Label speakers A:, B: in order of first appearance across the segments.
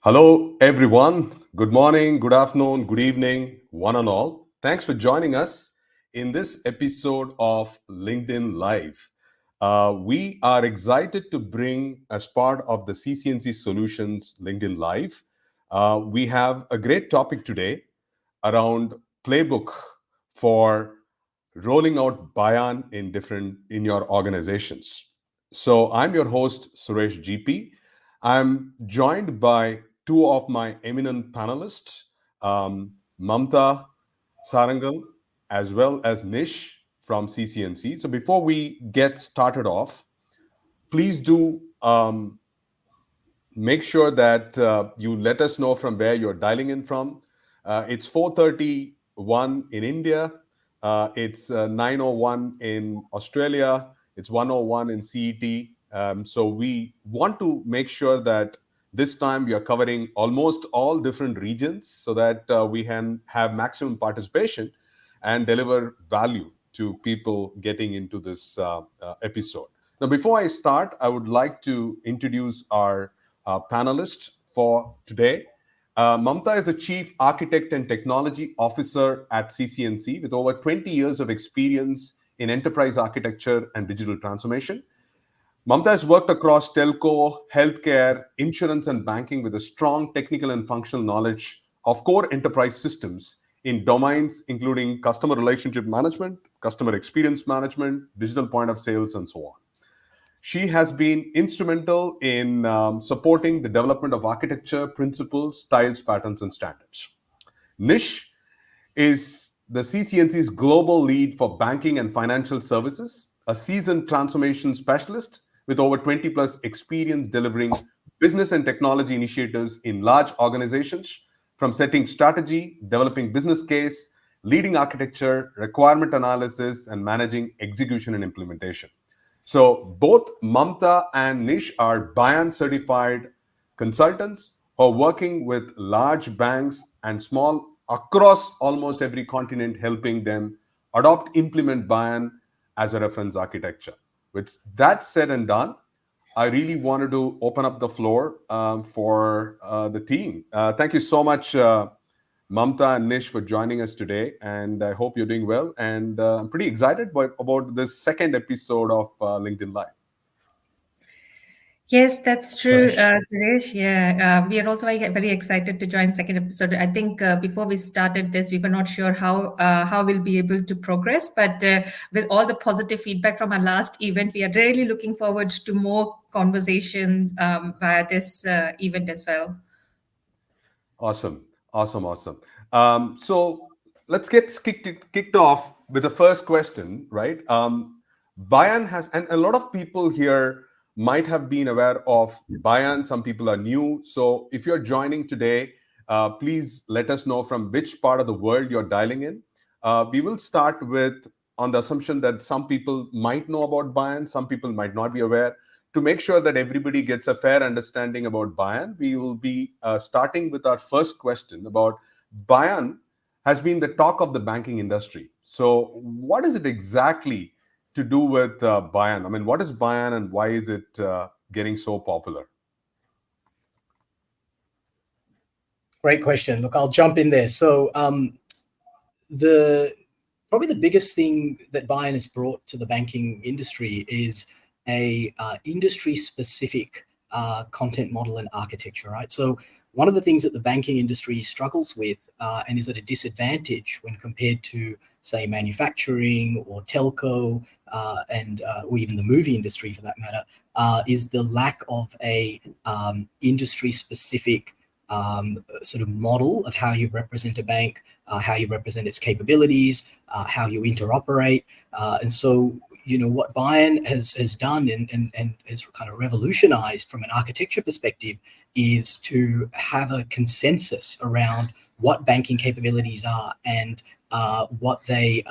A: Hello, everyone. Good morning, good afternoon, good evening, one and all. Thanks for joining us in this episode of LinkedIn Live. We are excited to bring, as part of the CCNC Solutions LinkedIn Live, we have a great topic today around playbook for rolling out BIAN in your organizations. So I'm your host Suresh GP. I'm joined by two of my eminent panelists, Mamta, Sarangal, as well as Nish from CCNC. So before we get started off, please do make sure that you let us know from where you're dialing in from. It's 4:31 in India. It's 9:01 in Australia. It's 1:01 in CET. So we want to make sure that this time we are covering almost all different regions so that we can have maximum participation and deliver value to people getting into this episode. Now, before I start, I would like to introduce our panelist for today. Mamta is the Chief Architect and Technology Officer at CCNC with over 20 years of experience in enterprise architecture and digital transformation. Mamta has worked across telco, healthcare, insurance, and banking with a strong technical and functional knowledge of core enterprise systems in domains including customer relationship management, customer experience management, digital point of sales, and so on. She has been instrumental in supporting the development of architecture, principles, styles, patterns, and standards. Nish is the CCNC's global lead for banking and financial services, a seasoned transformation specialist with over 20 plus experience delivering business and technology initiatives in large organizations, from setting strategy, developing business case, leading architecture, requirement analysis, and managing execution and implementation. So both Mamta and Nish are BIAN certified consultants who are working with large banks and small across almost every continent, helping them adopt, implement BIAN as a reference architecture. With that said and done, I really wanted to open up the floor for the team. Thank you so much, Mamta and Nish, for joining us today. And I hope you're doing well. And I'm pretty excited about this second episode of LinkedIn Live.
B: Yes, that's true,
C: Suresh.
B: Suresh. Yeah, we are also very excited to join second episode. I think before we started this, we were not sure how we'll be able to progress, but with all the positive feedback from our last event, we are really looking forward to more conversations via this event as well.
A: Awesome, awesome, awesome. So let's get kicked off with the first question, right? BIAN has, and a lot of people here might have been aware of BIAN. Some people are new. So if you're joining today, please let us know from which part of the world you're dialing in. We will start with on the assumption that some people might know about BIAN, some people might not be aware. To make sure that everybody gets a fair understanding about BIAN, we will be starting with our first question about BIAN has been the talk of the banking industry. So what is it exactly to do with BIAN? I mean, what is BIAN and why is it getting so popular?
C: Great question. Look, I'll jump in there. So probably the biggest thing that BIAN has brought to the banking industry is a industry-specific content model and architecture, right? So one of the things that the banking industry struggles with and is at a disadvantage when compared to, say, manufacturing or telco or even the movie industry for that matter, is the lack of a industry-specific sort of model of how you represent a bank, how you represent its capabilities, how you interoperate. And so, what BIAN has done and has kind of revolutionized from an architecture perspective is to have a consensus around what banking capabilities are and what they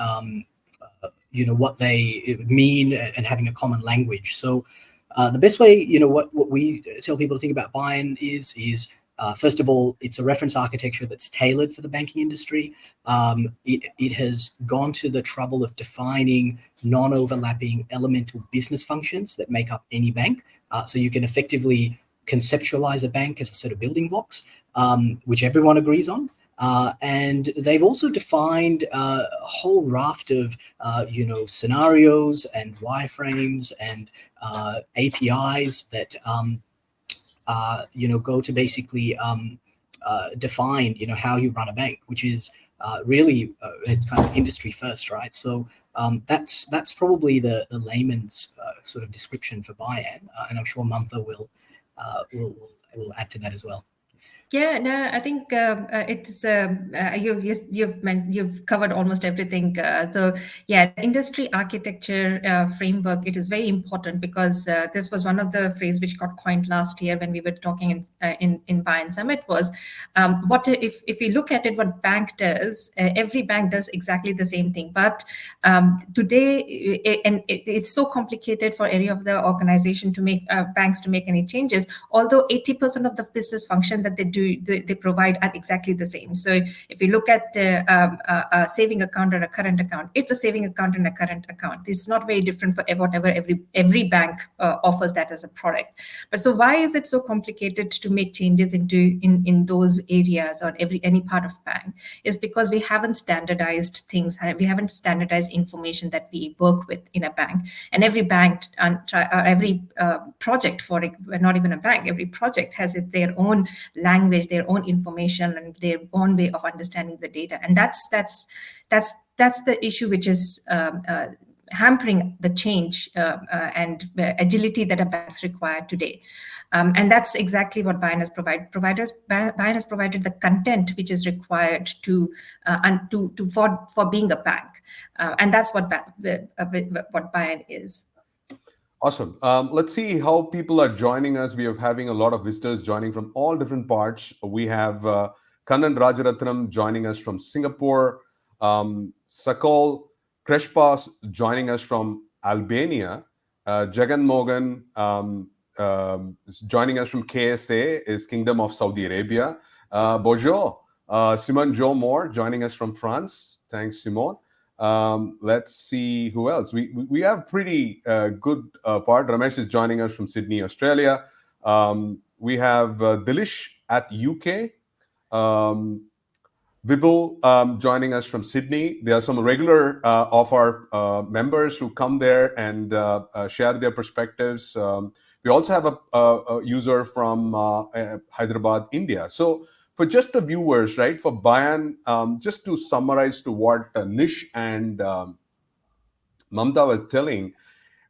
C: mean, and having a common language. So the best way, what we tell people to think about BIAN is first of all, it's a reference architecture that's tailored for the banking industry. It has gone to the trouble of defining non-overlapping elemental business functions that make up any bank. So you can effectively conceptualize a bank as a set of building blocks, which everyone agrees on. And they've also defined a whole raft of, scenarios and wireframes and APIs that, go to basically define, how you run a bank, which is really it's kind of industry first, right? So that's probably the layman's sort of description for BIAN, and I'm sure Mamta will add to that as well.
B: Yeah, no, I think it's you've covered almost everything. So yeah, the industry architecture framework, it is very important because this was one of the phrase which got coined last year when we were talking in BIAN Summit was what if we look at it, what bank does, every bank does exactly the same thing, but today it's so complicated for any of the organization to make banks to make any changes, although 80% of the business function that they provide are exactly the same. So if you look at a saving account or a current account, it's a saving account and a current account. It's not very different for whatever every bank offers that as a product. But so why is it so complicated to make changes in those areas or any part of bank? Is because we haven't standardized things. We haven't standardized information that we work with in a bank. And every bank every project for it, not even a bank, every project has their own language, their own information, and their own way of understanding the data. And that's the issue which is hampering the change and agility that a banks require today. And that's exactly what BIAN has provided. BIAN has provided the content which is required for being a bank, and that's what BIAN is.
A: Awesome. Let's see how people are joining us. We are having a lot of visitors joining from all different parts. We have Kannan Rajaratnam joining us from Singapore, Sakol Kreshpas joining us from Albania, Jagan Mogan joining us from KSA, is Kingdom of Saudi Arabia. Bonjour. Simon Joe Moore joining us from France. Thanks, Simone. Let's see who else. We have pretty good part. Ramesh is joining us from Sydney, Australia. We have Dilish at UK. Vibul joining us from Sydney. There are some regular of our members who come there and share their perspectives. We also have a user from Hyderabad, India. So for just the viewers, right, for BIAN, just to summarize to what Nish and Mamta was telling,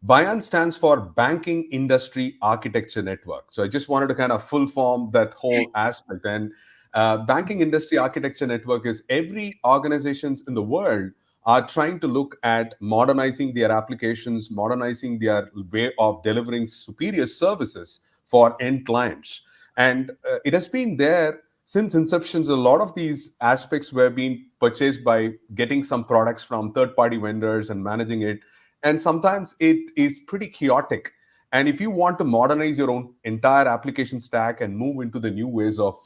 A: BIAN stands for Banking Industry Architecture Network. So I just wanted to kind of full form that whole aspect. And Banking Industry Architecture Network is every organizations in the world are trying to look at modernizing their applications, modernizing their way of delivering superior services for end clients. And it has been there since inception. A lot of these aspects were being purchased by getting some products from third-party vendors and managing it. And sometimes it is pretty chaotic. And if you want to modernize your own entire application stack and move into the new ways of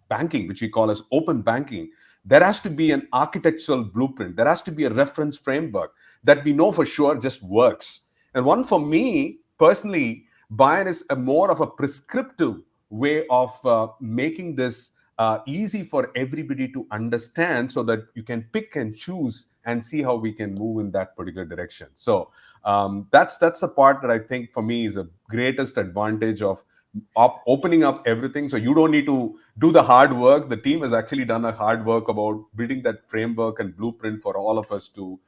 A: banking, which we call as open banking, there has to be an architectural blueprint. There has to be a reference framework that we know for sure just works. And one for me personally, BIAN is more of a prescriptive way of making this easy for everybody to understand, so that you can pick and choose and see how we can move in that particular direction. So that's the part that I think for me is a greatest advantage of opening up everything. So you don't need to do the hard work. The team has actually done a hard work about building that framework and blueprint for all of us to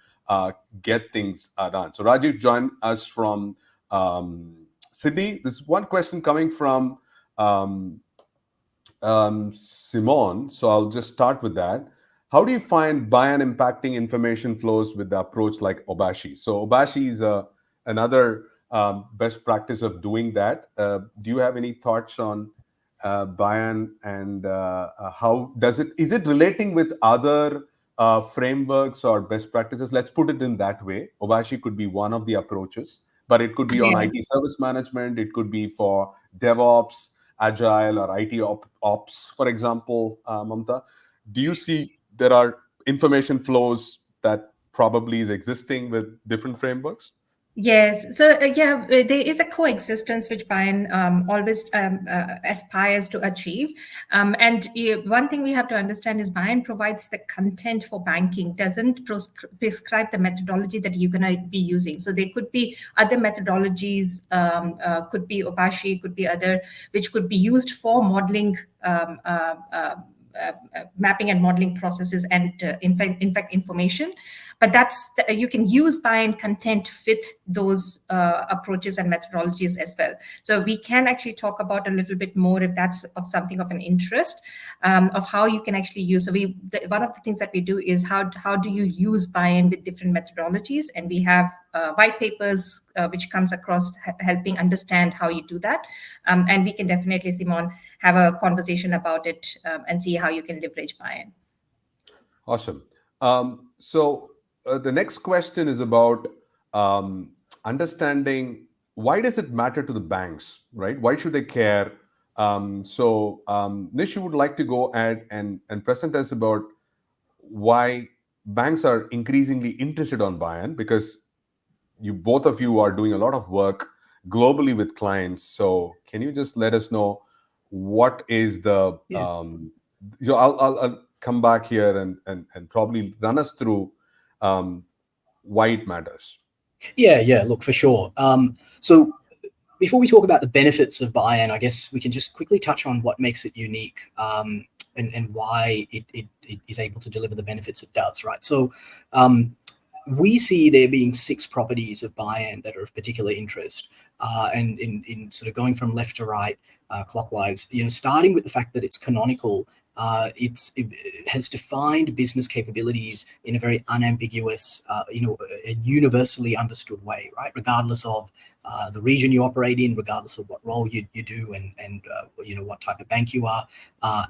A: get things done. So Rajiv joined us from Sydney. There's one question coming from Simone. So I'll just start with that. How do you find BIAN impacting information flows with the approach like Obashi? So Obashi is another best practice of doing that. Do you have any thoughts on BIAN and how does is it relating with other frameworks or best practices? Let's put it in that way. Obashi could be one of the approaches, but it could be on IT service management. It could be for DevOps, Agile, or IT ops, for example. Mamta, do you see there are information flows that probably is existing with different frameworks?
B: Yes. So there is a coexistence which BIAN always aspires to achieve. One thing we have to understand is BIAN provides the content for banking, doesn't prescribe the methodology that you're going to be using. So there could be other methodologies, could be Obashi, could be other, which could be used for modeling mapping and modeling processes and in fact information, but you can use BIAN content with those approaches and methodologies as well. So we can actually talk about a little bit more, if that's of something of an interest, of how you can actually use. So one of the things that we do is how do you use BIAN with different methodologies, and we have white papers which comes across helping understand how you do that, and we can definitely, Simon, have a conversation about it and see how you can leverage BIAN.
A: Awesome. So the next question is about understanding, why does it matter to the banks, right? Why should they care? Nish, you would like to go ahead and present us about why banks are increasingly interested on BIAN, because both of you are doing a lot of work globally with clients. So can you just let us know what is the I'll come back here and probably run us through why it matters.
C: Yeah, look, for sure. So before we talk about the benefits of BIAN, I guess we can just quickly touch on what makes it unique, and why it is able to deliver the benefits it does, right? So we see there being 6 properties of BIAN that are of particular interest, and in sort of going from left to right, clockwise, starting with the fact that it's canonical. It has defined business capabilities in a very unambiguous, a universally understood way, right? Regardless of the region you operate in, regardless of what role you do, and what type of bank you are,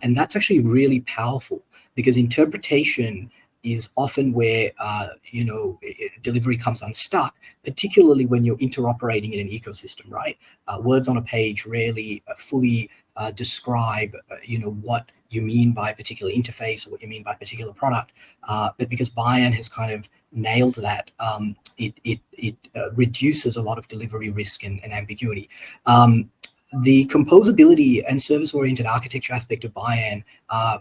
C: and that's actually really powerful, because interpretation is often where delivery comes unstuck, particularly when you're interoperating in an ecosystem, right? Words on a page rarely fully describe what you mean by a particular interface or what you mean by a particular product, but because BIAN has kind of nailed that, it reduces a lot of delivery risk and ambiguity. The composability and service-oriented architecture aspect of BIAN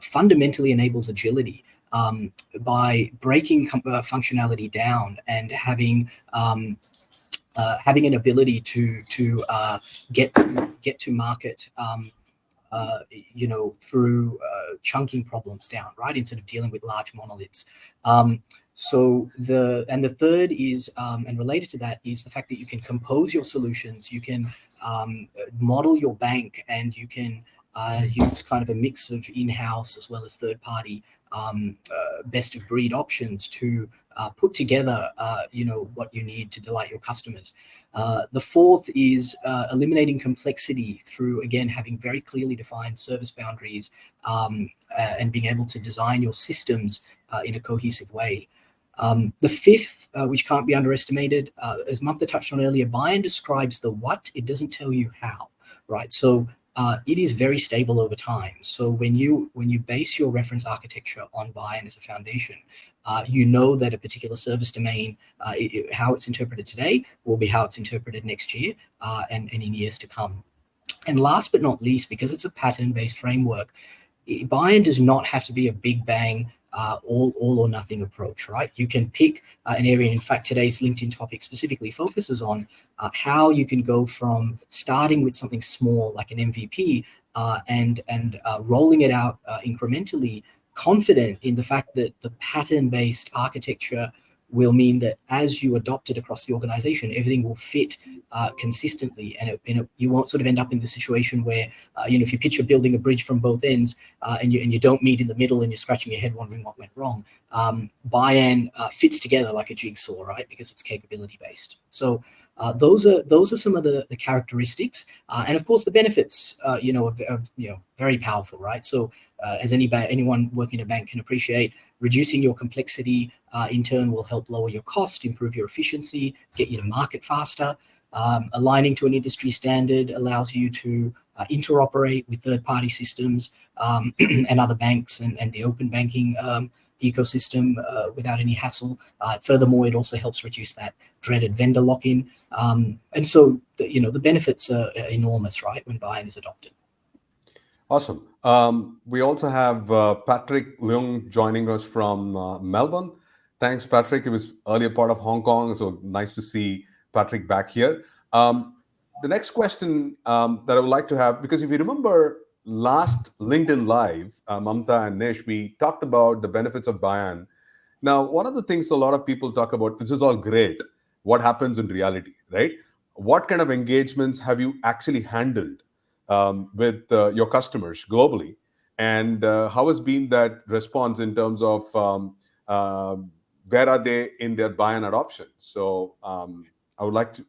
C: fundamentally enables agility. By breaking functionality down and having an ability to get to market, through chunking problems down, right, instead of dealing with large monoliths. The third is, and related to that, is the fact that you can compose your solutions, you can model your bank, and you can use kind of a mix of in-house as well as third-party best of breed options to put together what you need to delight your customers. The fourth is eliminating complexity through, again, having very clearly defined service boundaries, and being able to design your systems in a cohesive way. The fifth, which can't be underestimated, as Mamta touched on earlier, BIAN describes the what, it doesn't tell you how, right? So it is very stable over time. So when you base your reference architecture on BIAN as a foundation, you know that a particular service domain, how it's interpreted today will be how it's interpreted next year, and in years to come. And last but not least, because it's a pattern-based framework, BIAN does not have to be a big bang, all or nothing approach, right? You can pick an area. In fact, today's LinkedIn topic specifically focuses on how you can go from starting with something small like an MVP, and rolling it out incrementally, confident in the fact that the pattern-based architecture will mean that as you adopt it across the organization, everything will fit consistently, and you won't sort of end up in the situation where if you picture building a bridge from both ends, and you don't meet in the middle and you're scratching your head wondering what went wrong. BIAN fits together like a jigsaw, right? Because it's capability based. So those are some of the characteristics, and of course the benefits are very powerful, right? So as anyone working in a bank can appreciate, reducing your complexity in turn will help lower your cost, improve your efficiency, get you to market faster. Aligning to an industry standard allows you to interoperate with third-party systems, and other banks and the open banking ecosystem without any hassle. Furthermore, it also helps reduce that dreaded vendor lock-in. And so, the benefits are enormous, right, when BIAN is adopted.
A: Awesome. We also have Patrick Leung joining us from Melbourne. Thanks, Patrick. It was earlier part of Hong Kong, so nice to see Patrick back here. The next question that I would like to have, because if you remember last LinkedIn Live, Mamta and Nish, we talked about the benefits of BIAN. Now, one of the things a lot of people talk about, this is all great. What happens in reality, right? What kind of engagements have you actually handled with your customers globally? And how has been that response in terms of uh, where are they in their BIAN adoption? So I would like to,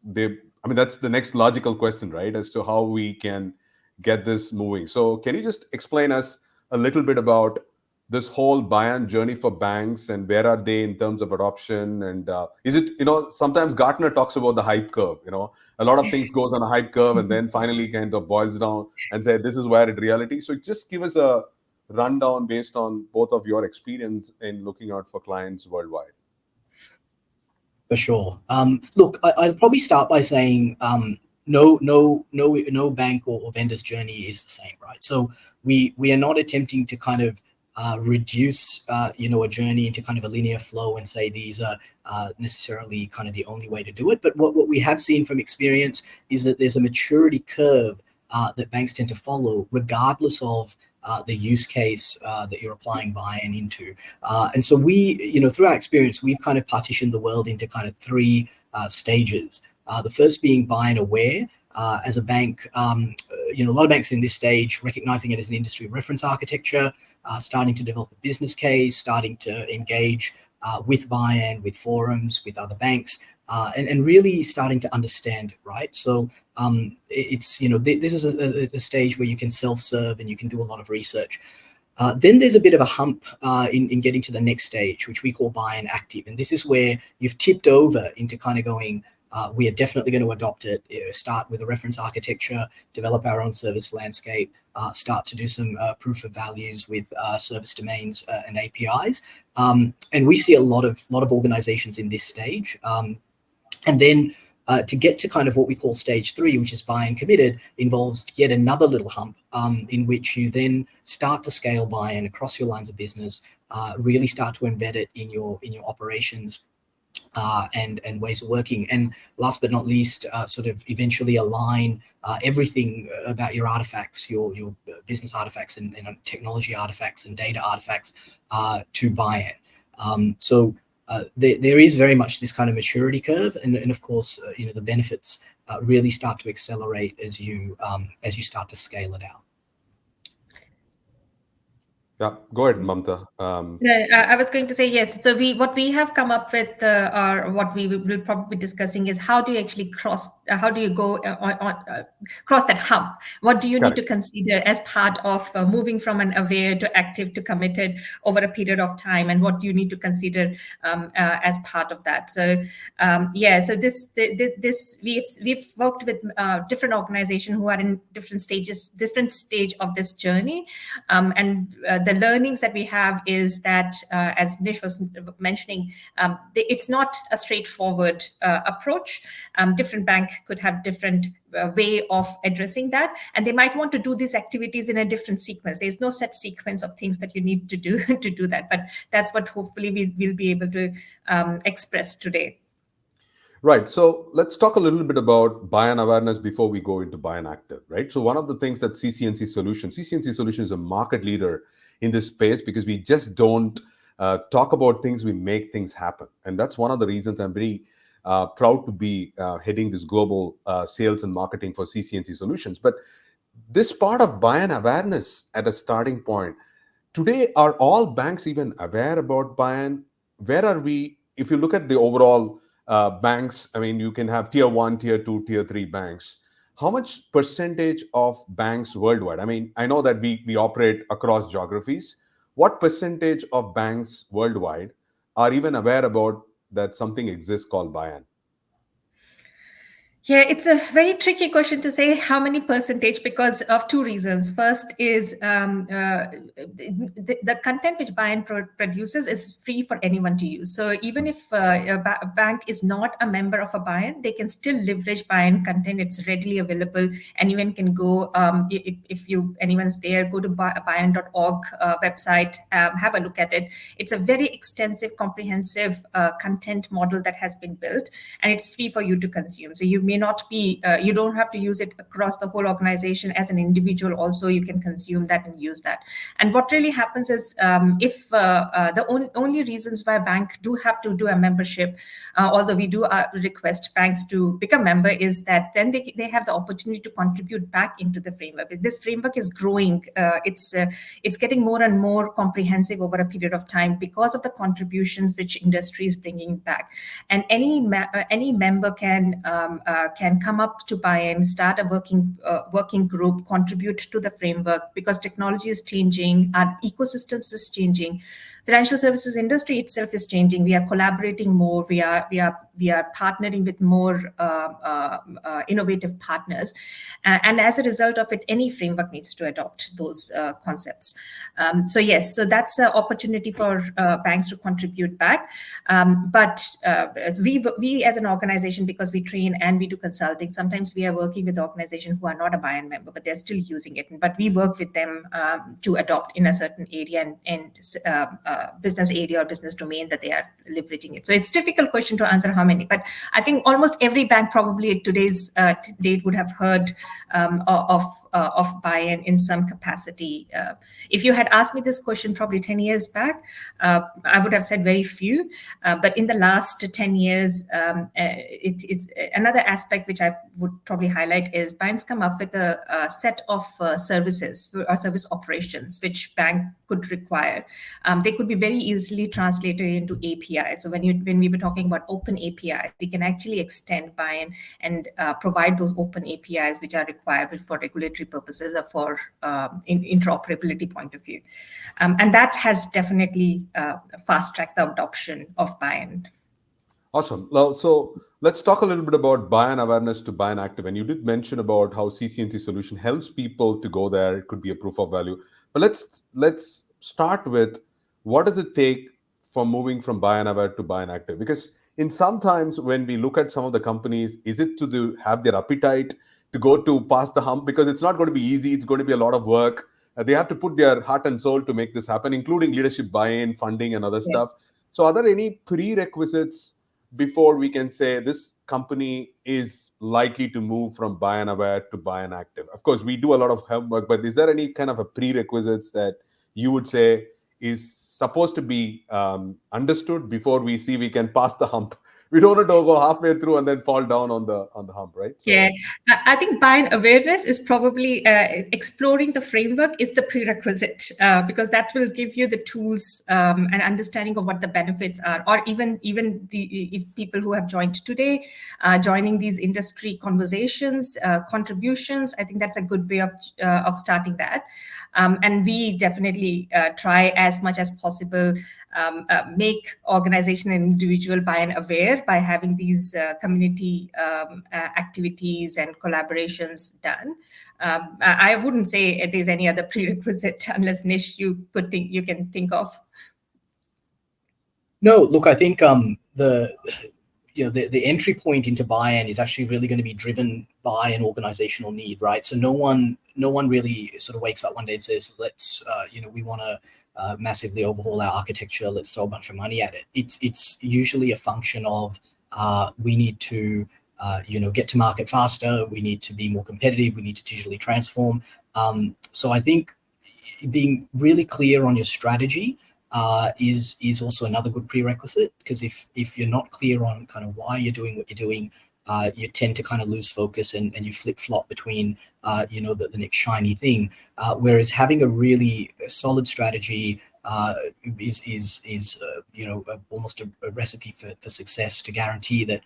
A: I mean, that's the next logical question, right? As to how we can get this moving. So can you just explain us a little bit about this whole BIAN journey for banks and where are they in terms of adoption? And is it, sometimes Gartner talks about the hype curve, a lot of things goes on a hype curve and then finally kind of boils down and say, this is where it reality. So just give us a rundown based on both of your experience in looking out for clients worldwide.
C: For sure. Look, I'll probably start by saying no bank or vendor's journey is the same, right? So we are not attempting to kind of reduce a journey into kind of a linear flow and say these are necessarily kind of the only way to do it. But what we have seen from experience is that there's a maturity curve that banks tend to follow, regardless of the use case that you're applying BIAN into. And so we, through our experience, we've kind of partitioned the world into kind of three stages. The first being BIAN aware. As a bank, a lot of banks in this stage, recognizing it as an industry reference architecture, starting to develop a business case, starting to engage with BIAN, with forums, with other banks, and really starting to understand it, right? So it's, this is a stage where you can self-serve and you can do a lot of research. Then there's a bit of a hump in getting to the next stage, which we call BIAN active. And this is where you've tipped over into kind of going, we are definitely going to adopt it, start with a reference architecture, develop our own service landscape, start to do some proof of values with service domains and APIs. And we see a lot of organizations in this stage. And then to get to kind of what we call stage 3, which is BIAN committed, involves yet another little hump in which you then start to scale BIAN across your lines of business, really start to embed it in your operations, and ways of working, and last but not least, sort of eventually align everything about your artifacts, your business artifacts and technology artifacts and data artifacts to BIAN. So there is very much this kind of maturity curve, and of course, the benefits really start to accelerate as you start to scale it out.
A: Yeah, go ahead, Mamta.
B: I was going to say yes. So what we have come up with, or what we will probably be discussing, is how do you actually cross? How do you go cross that hump? What do you need to consider as part of moving from an aware to active to committed over a period of time, and what do you need to consider as part of that? So so this we've worked with different organizations who are in different stage of this journey, and the learnings that we have is that, as Nish was mentioning, it's not a straightforward approach. Different bank could have different way of addressing that, and they might want to do these activities in a different sequence. There's no set sequence of things that you need to do to do that, but that's what hopefully we'll be able to express today.
A: Right. So let's talk a little bit about BIAN awareness before we go into BIAN active, right? So one of the things that CC&C Solutions is a market leader in this space, because we just don't talk about things, we make things happen. And that's one of the reasons I'm very proud to be heading this global sales and marketing for CC&C Solutions. But this part of BIAN awareness at a starting point, today, are all banks even aware about BIAN? Where are we? If you look at the overall banks, I mean, you can have tier 1, tier 2, tier 3 banks. How much percentage of banks worldwide? I mean, I know that we operate across geographies. What percentage of banks worldwide are even aware about that something exists called BIAN?
B: Yeah, it's a very tricky question to say how many percentage because of two reasons. First is the content which BIAN produces is free for anyone to use. So even if a bank is not a member of a BIAN, they can still leverage BIAN content. It's readily available. Anyone can go, if anyone's there, go to bian.org website, have a look at it. It's a very extensive, comprehensive content model that has been built, and it's free for you to consume. So you may not be, you don't have to use it across the whole organization. As an individual also, you can consume that and use that. And what really happens is, if the only reasons why a bank do have to do a membership, although we do request banks to become member, is that then they have the opportunity to contribute back into the framework. This framework is growing. It's getting more and more comprehensive over a period of time because of the contributions which industry is bringing back. And any member can come up to BIAN, start a working group, contribute to the framework, because technology is changing, our ecosystems is changing, financial services industry itself is changing. We are collaborating more. We are partnering with more innovative partners, and as a result of it, any framework needs to adopt those concepts. So yes, so that's an opportunity for banks to contribute back. But as we as an organization, because we train and we do consulting, sometimes we are working with organizations who are not a BIAN member, but they're still using it. But we work with them to adopt in a certain area and business area or business domain that they are leveraging it. So it's a difficult question to answer how many, but I think almost every bank probably at today's date would have heard of BIAN in some capacity. If you had asked me this question probably 10 years back, I would have said very few. But in the last 10 years, it's another aspect which I would probably highlight is BIAN's come up with a set of services or service operations which bank could require. They could be very easily translated into API. So when we were talking about open API, we can actually extend BIAN and provide those open APIs which are required for regulatory purposes or for interoperability point of view. And that has definitely fast-tracked the adoption of BIAN.
A: Awesome. Now, so let's talk a little bit about BIAN awareness to BIAN active. And you did mention about how CCNC solution helps people to go there. It could be a proof of value. But let's start with, what does it take for moving from BIAN aware to BIAN active? Because in sometimes when we look at some of the companies, is it to have their appetite to go to pass the hump? Because it's not going to be easy. It's going to be a lot of work. They have to put their heart and soul to make this happen, including leadership buy-in, funding, and other stuff. So are there any prerequisites before we can say this company is likely to move from BIAN aware to BIAN active? Of course, we do a lot of homework, but is there any kind of a prerequisites that you would say is supposed to be understood before we see we can pass the hump? We don't want to go halfway through and then fall down on the hump, right? So,
B: yeah, I think BIAN awareness is probably exploring the framework is the prerequisite, because that will give you the tools and understanding of what the benefits are, or even the people who have joined today, joining these industry conversations, contributions. I think that's a good way of starting that. And we definitely try as much as possible make organization and individual BIAN aware by having these community activities and collaborations done. I wouldn't say there's any other prerequisite unless Nish you can think of.
C: No, look, I think the entry point into BIAN is actually really going to be driven by an organizational need, right? So no one really sort of wakes up one day and says, let's we want to massively overhaul our architecture, let's throw a bunch of money at it. It's usually a function of we need to get to market faster, we need to be more competitive, we need to digitally transform. So I think being really clear on your strategy is also another good prerequisite, because if you're not clear on kind of why you're doing what you're doing, you tend to kind of lose focus and you flip-flop between the next shiny thing, whereas having a really solid strategy is almost a recipe for success, to guarantee that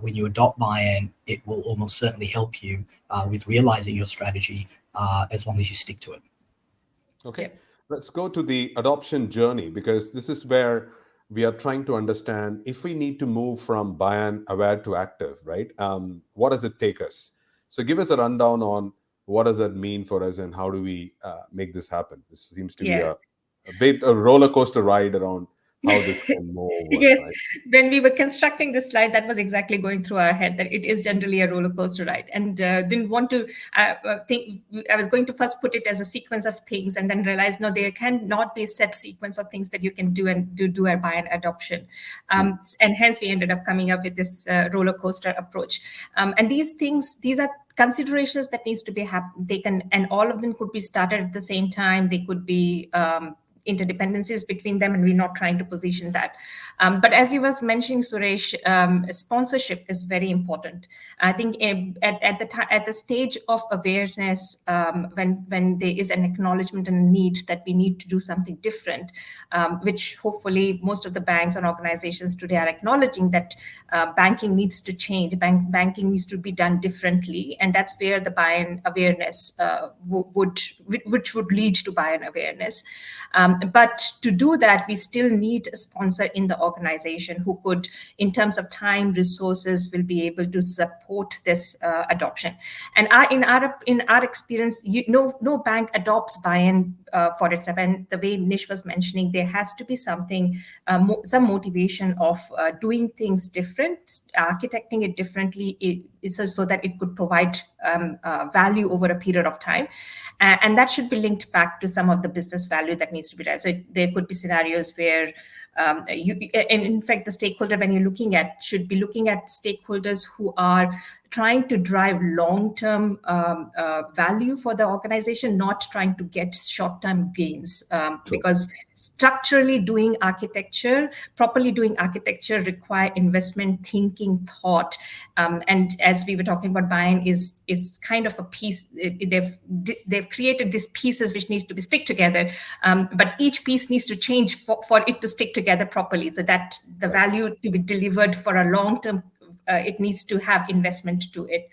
C: when you adopt BIAN, it will almost certainly help you with realizing your strategy, as long as you stick to it.
A: Okay. Let's go to the adoption journey, because this is where we are trying to understand if we need to move from BIAN aware to active, right? What does it take us? So give us a rundown on what does that mean for us and how do we make this happen? This seems to be
B: Yeah.
A: a bit a roller coaster ride around how this can move,
B: Yes,
A: right?
B: when we were constructing this slide, that was exactly going through our head that it is generally a roller coaster ride, and didn't want to think. I was going to first put it as a sequence of things, and then realized no, there cannot be a set sequence of things that you can do and do a BIAN adoption, and hence we ended up coming up with this roller coaster approach. And these things, these are considerations that needs to be taken, and all of them could be started at the same time. They could be interdependencies between them, and we're not trying to position that. But as you was mentioning, Suresh, sponsorship is very important. I think at the stage of awareness, when there is an acknowledgement and a need that we need to do something different, which hopefully most of the banks and organizations today are acknowledging that banking needs to change, banking needs to be done differently, and that's where the BIAN awareness which would lead to BIAN awareness. But to do that, we still need a sponsor in the organization who could, in terms of time, resources, will be able to support this adoption. And in our experience, no bank adopts BIAN for itself. And the way Nish was mentioning, there has to be something, some motivation of doing things different, architecting it differently, so that it could provide value over a period of time. And that should be linked back to some of the business value that needs to be there. So there could be scenarios where and in fact, the stakeholder, when you're looking at, should be looking at stakeholders who are trying to drive long-term value for the organization, not trying to get short-term gains. Because structurally properly doing architecture require investment, thinking, thought. And as we were talking about, BIAN is kind of a piece. They've created these pieces which needs to be stick together, but each piece needs to change for it to stick together properly, so that the value to be delivered for a long term, it needs to have investment to it.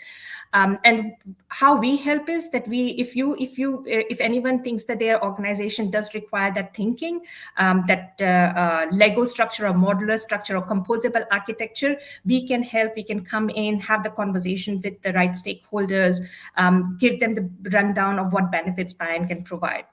B: And how we help is that if anyone thinks that their organization does require that thinking, that Lego structure or modular structure or composable architecture, we can help. We can come in, have the conversation with the right stakeholders, give them the rundown of what benefits BIAN can provide.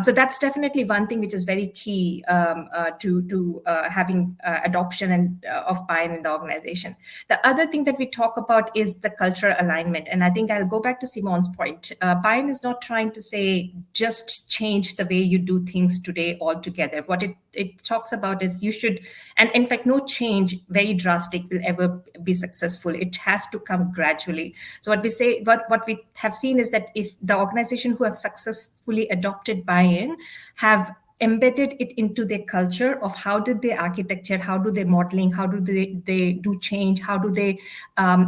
B: So that's definitely one thing which is very key to having adoption and of BIAN in the organization. The other thing that we talk about is the cultural alignment. And I think I'll go back to Simon's point. BIAN is not trying to say just change the way you do things today altogether. What it talks about is you should, and in fact, no change very drastic will ever be successful. It has to come gradually. So what we have seen is that if the organization who have successfully adopted BIAN have embedded it into their culture of how did they architecture, how do they modeling, how do they do change, how do they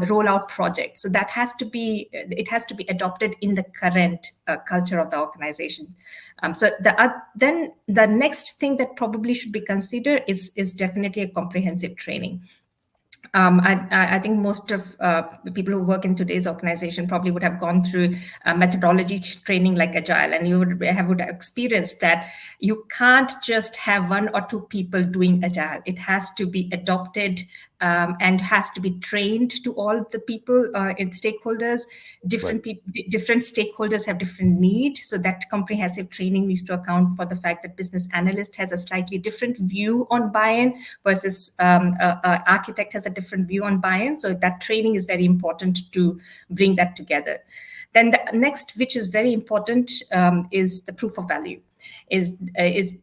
B: roll out projects. So that has to be adopted in the current culture of the organization. So then the next thing that probably should be considered is definitely a comprehensive training. I think most of people who work in today's organization probably would have gone through methodology training like Agile, and you would have experienced that you can't just have one or two people doing Agile. It has to be adopted and has to be trained to all the people and stakeholders. Different stakeholders have different needs, so that comprehensive training needs to account for the fact that business analyst has a slightly different view on BIAN versus architect has a different view on BIAN. So that training is very important to bring that together. Then the next, which is very important, is the proof of value. Is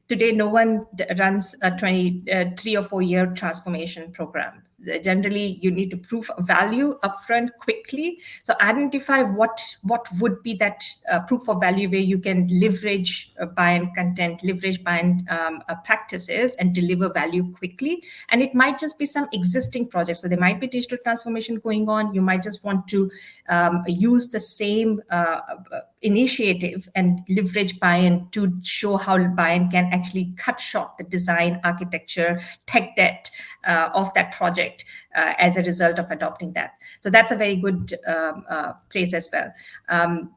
B: today no one runs a 3 or 4 year transformation program. Generally, you need to prove value upfront quickly. So identify what would be that proof of value where you can leverage BIAN content, leverage BIAN practices, and deliver value quickly. And it might just be some existing projects. So there might be digital transformation going on. You might just want to use the same initiative and leverage BIAN to show how BIAN can actually cut short the design, architecture, tech debt of that project as a result of adopting that. So that's a very good place as well. I'm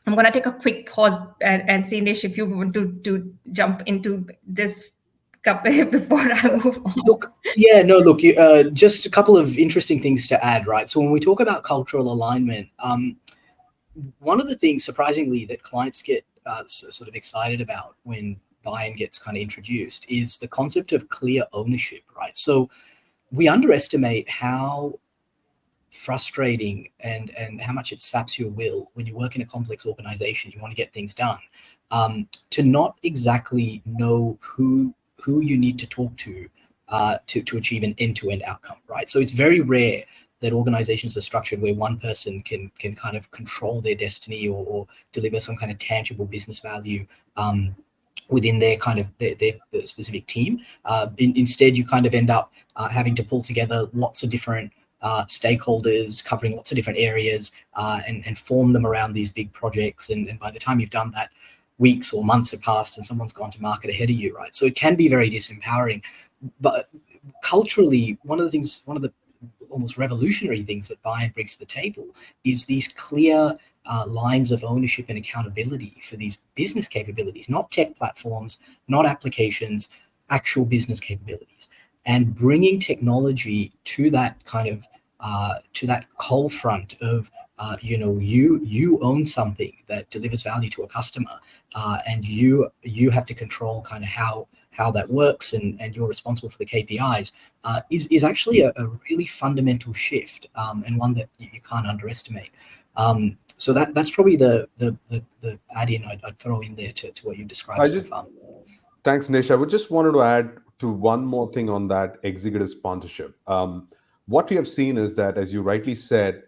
B: going to take a quick pause and see, Nish, if you want to jump into this before I move on?
C: Look, just a couple of interesting things to add, right? So when we talk about cultural alignment, one of the things, surprisingly, that clients get sort of excited about when BIAN gets kind of introduced is the concept of clear ownership, right? So we underestimate how frustrating and how much it saps your will when you work in a complex organization, you want to get things done, to not exactly know who you need to talk to achieve an end-to-end outcome, right? So it's very rare that organizations are structured where one person can kind of control their destiny or deliver some kind of tangible business value within their kind of their specific team. Instead, you kind of end up having to pull together lots of different stakeholders covering lots of different areas and form them around these big projects. And by the time you've done that, weeks or months have passed and someone's gone to market ahead of you, right? So it can be very disempowering. But culturally, one of the almost revolutionary things that BIAN brings to the table is these clear lines of ownership and accountability for these business capabilities, not tech platforms, not applications, actual business capabilities. And bringing technology to that kind of to that cold front of you own something that delivers value to a customer, and you have to control kind of how that works, and you're responsible for the KPIs, is actually a really fundamental shift, and one that you can't underestimate. So that's probably the add-in I'd throw in there to what you've described so far.
A: Thanks, Nish. I would just wanted to add to one more thing on that executive sponsorship. What we have seen is that, as you rightly said,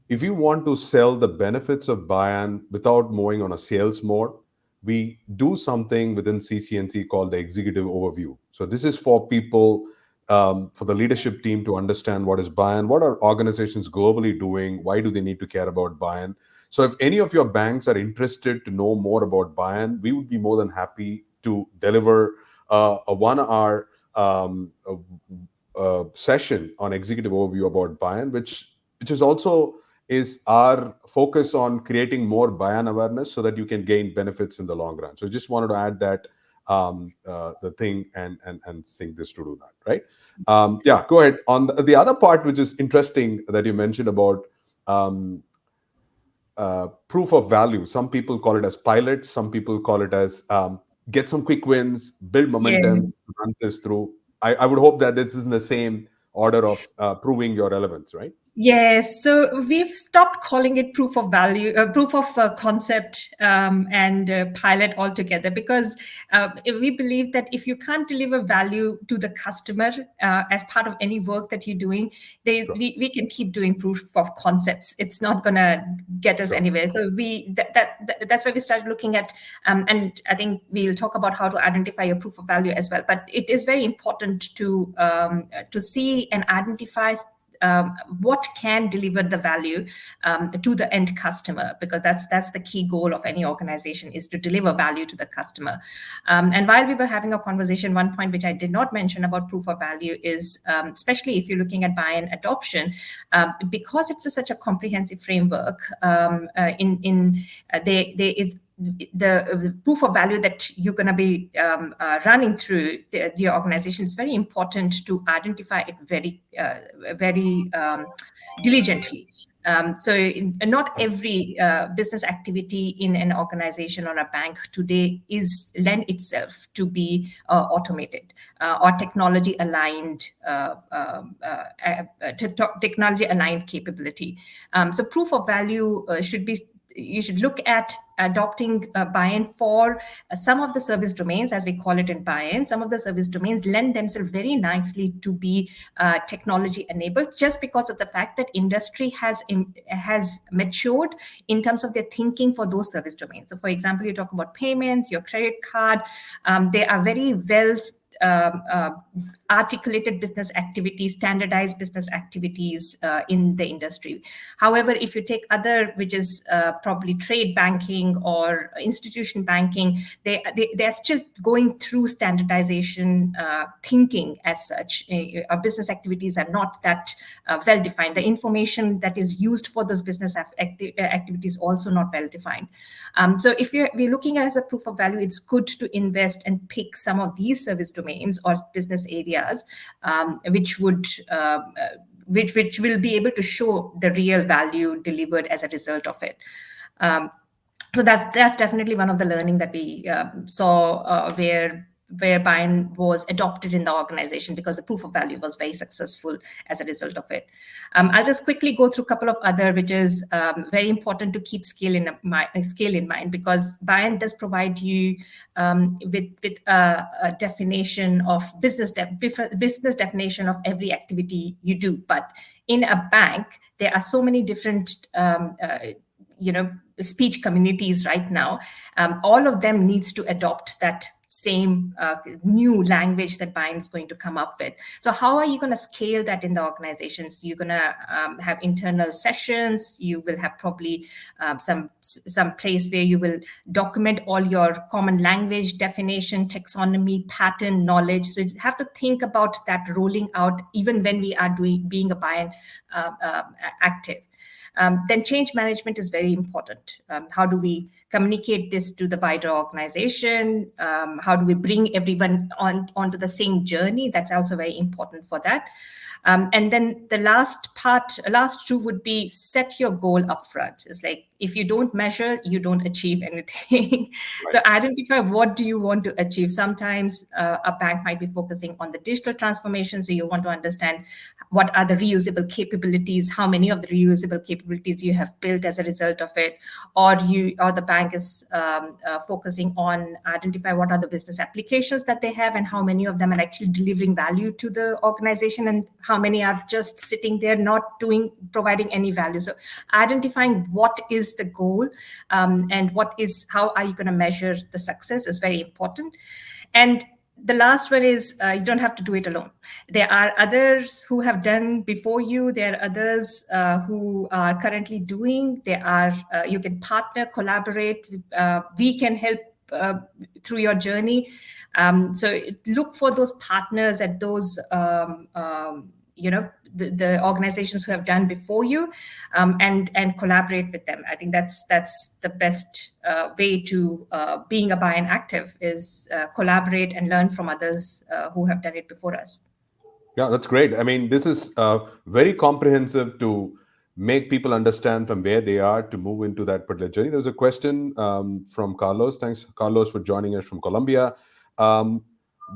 A: if you want to sell the benefits of BIAN without moving on a sales mode, we do something within CCNC called the executive overview. So this is for people, for the leadership team to understand what is BIAN, what are organizations globally doing, why do they need to care about BIAN. So if any of your banks are interested to know more about BIAN, we would be more than happy to deliver a 1 hour session on executive overview about BIAN, which is also is our focus on creating more BIAN awareness so that you can gain benefits in the long run. So just wanted to add that the thing and sing this to do that, right? Yeah, go ahead. On the other part, which is interesting that you mentioned about proof of value. Some people call it as pilot. Some people call it as get some quick wins, build momentum,
B: Yes.
A: run this through. I would hope that this is in the same order of proving your relevance, right?
B: Yes, so we've stopped calling it proof of value, proof of concept, and pilot altogether, because we believe that if you can't deliver value to the customer as part of any work that you're doing,
A: Sure.
B: we can keep doing proof of concepts. It's not going to get us
A: Sure.
B: anywhere. So that's why we started looking at, and I think we'll talk about how to identify your proof of value as well. But it is very important to see and identify what can deliver the value to the end customer, because that's the key goal of any organization, is to deliver value to the customer. And while we were having a conversation, one point which I did not mention about proof of value is, especially if you're looking at BIAN adoption, because it's such a comprehensive framework, there is the proof of value that you're going to be running through your organization. Is very important to identify it very diligently. Not every business activity in an organization or a bank today is lend itself to be automated or technology aligned capability. So proof of value you should look at adopting BIAN for some of the service domains, as we call it in BIAN. Some of the service domains lend themselves very nicely to be technology enabled, just because of the fact that industry has matured in terms of their thinking for those service domains. So for example, you talk about payments, your credit card, they are very well articulated business activities, standardized business activities in the industry. However, if you take other, which is probably trade banking or institution banking, they're still going through standardization thinking as such. Our business activities are not that well defined. The information that is used for those business activities also not well defined. So if we're looking at it as a proof of value, it's good to invest and pick some of these service domains or business areas which will be able to show the real value delivered as a result of it. So that's definitely one of the learning that we saw where BIAN was adopted in the organization, because the proof of value was very successful as a result of it. I'll just quickly go through a couple of other, which is very important to keep scale in mind, because BIAN does provide you with a definition of business definition of every activity you do. But in a bank, there are so many different speech communities right now. All of them needs to adopt that same new language that BIAN is going to come up with. So how are you going to scale that in the organizations? You're going to have internal sessions. You will have probably some place where you will document all your common language, definition, taxonomy, pattern, knowledge. So you have to think about that rolling out even when we are being a BIAN active. Then change management is very important. How do we communicate this to the wider organization? How do we bring everyone onto the same journey? That's also very important for that. And then the last two would be set your goal upfront. It's like, if you don't measure, you don't achieve anything. Right. So identify what do you want to achieve. Sometimes a bank might be focusing on the digital transformation. So you want to understand what are the reusable capabilities, how many of the reusable capabilities you have built as a result of it, or the bank is focusing on identify what are the business applications that they have and how many of them are actually delivering value to the organization and how many are just sitting there not providing any value. So identifying what is the goal and how are you going to measure the success is very important. And the last one is you don't have to do it alone. There are others who have done before you. There are others who are currently doing. You can partner, collaborate. We can help through your journey. So look for those partners at those the organizations who have done before you, and collaborate with them. I think that's the best way to being a BIAN active is collaborate and learn from others who have done it before us.
A: Yeah, that's great. I mean, this is very comprehensive to make people understand from where they are to move into that particular journey. There's a question from Carlos. Thanks, Carlos, for joining us from Colombia.